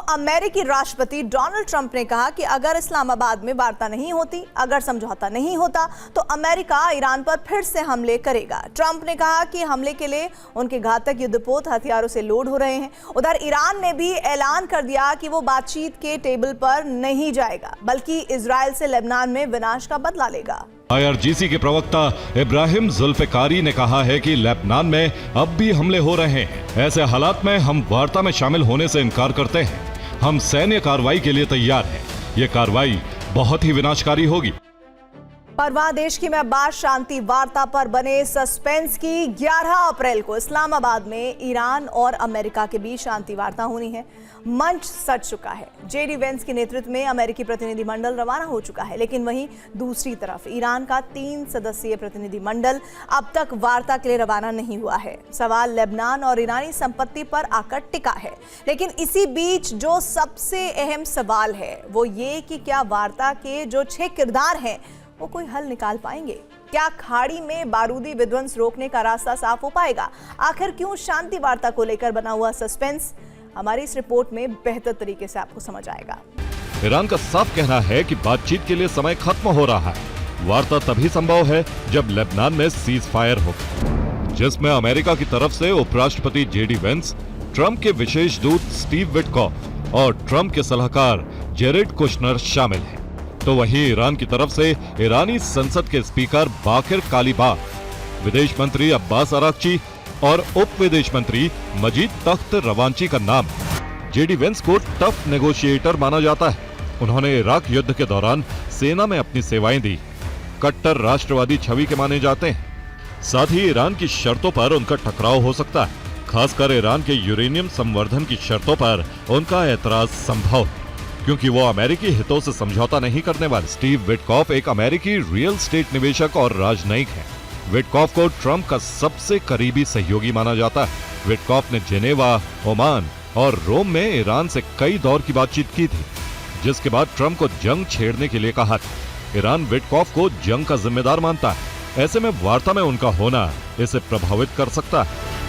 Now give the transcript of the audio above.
अमेरिकी राष्ट्रपति Donald Trump ने कहा कि अगर इस्लामाबाद में वार्ता नहीं होती, अगर समझौता नहीं होता, तो अमेरिका ईरान पर फिर से हमले करेगा। ट्रंप ने कहा कि हमले के लिए उनके घातक युद्धपोत हथियारों से लोड हो रहे हैं। उधर ईरान ने भी ऐलान कर दिया कि वो बातचीत के टेबल पर नहीं जाएगा, बल्कि इजराइल से लेबनान में विनाश का बदला लेगा। IRGC के प्रवक्ता इब्राहिम जुल्फिकारी ने कहा है कि लेबनान में अब भी हमले हो रहे हैं। ऐसे हालात में हम वार्ता में शामिल होने से इनकार करते हैं। हम सैन्य कार्रवाई के लिए तैयार हैं। ये कार्रवाई बहुत ही विनाशकारी होगी। परवाह देश की में बात शांति वार्ता पर बने सस्पेंस की। 11 अप्रैल को इस्लामाबाद में ईरान और अमेरिका के बीच शांति वार्ता होनी है। मंच सज चुका है। जेडी वेंस के नेतृत्व में अमेरिकी प्रतिनिधिमंडल रवाना हो चुका है, लेकिन वहीं दूसरी तरफ ईरान का 3 सदस्यीय प्रतिनिधिमंडल अब तक वार्ता के लिए रवाना नहीं हुआ है। सवाल लेबनान और ईरानी संपत्ति पर आकर टिका है, लेकिन इसी बीच जो सबसे अहम सवाल है वो ये कि क्या वार्ता के जो 6 किरदार हैं वो कोई हल निकाल पाएंगे? क्या खाड़ी में बारूदी विध्वंस रोकने का रास्ता साफ हो पाएगा? आखिर क्यों शांति वार्ता को लेकर बना हुआ सस्पेंस? हमारी इस रिपोर्ट में बेहतर तरीके से आपको समझ आएगा। ईरान का साफ कहना है कि बातचीत के लिए समय खत्म हो रहा है। वार्ता तभी संभव है जब लेबनान में सीज फायर हो, जिसमें अमेरिका की तरफ से उपराष्ट्रपति जेडी वेंस, ट्रंप के विशेष दूत स्टीव विटकॉफ और ट्रंप के सलाहकार जेरेड कुशनर शामिल हैं। तो वहीं ईरान की तरफ से ईरानी संसद के स्पीकर बाकिर कालीबाफ, विदेश मंत्री अब्बास अराक्ची और उप विदेश मंत्री मजीद तख्त रवांची का नाम। जेडी वेंस को टफ नेगोशिएटर माना जाता है। उन्होंने इराक युद्ध के दौरान सेना में अपनी सेवाएं दी। कट्टर राष्ट्रवादी छवि के माने जाते हैं। साथ ही ईरान की शर्तों पर उनका टकराव हो सकता है। खासकर ईरान के यूरेनियम संवर्धन की शर्तों पर उनका एतराज संभव है, क्योंकि वो अमेरिकी हितों से समझौता नहीं करने वाले। स्टीव विटकॉफ एक अमेरिकी रियल एस्टेट निवेशक और राजनयिक हैं। विटकॉफ को ट्रंप का सबसे करीबी सहयोगी माना जाता है। विटकॉफ ने जेनेवा, ओमान और रोम में ईरान से कई दौर की बातचीत की थी, जिसके बाद ट्रंप को जंग छेड़ने के लिए कहा था। ईरान विटकॉफ को जंग का जिम्मेदार मानता है। ऐसे में वार्ता में उनका होना इसे प्रभावित कर सकता है।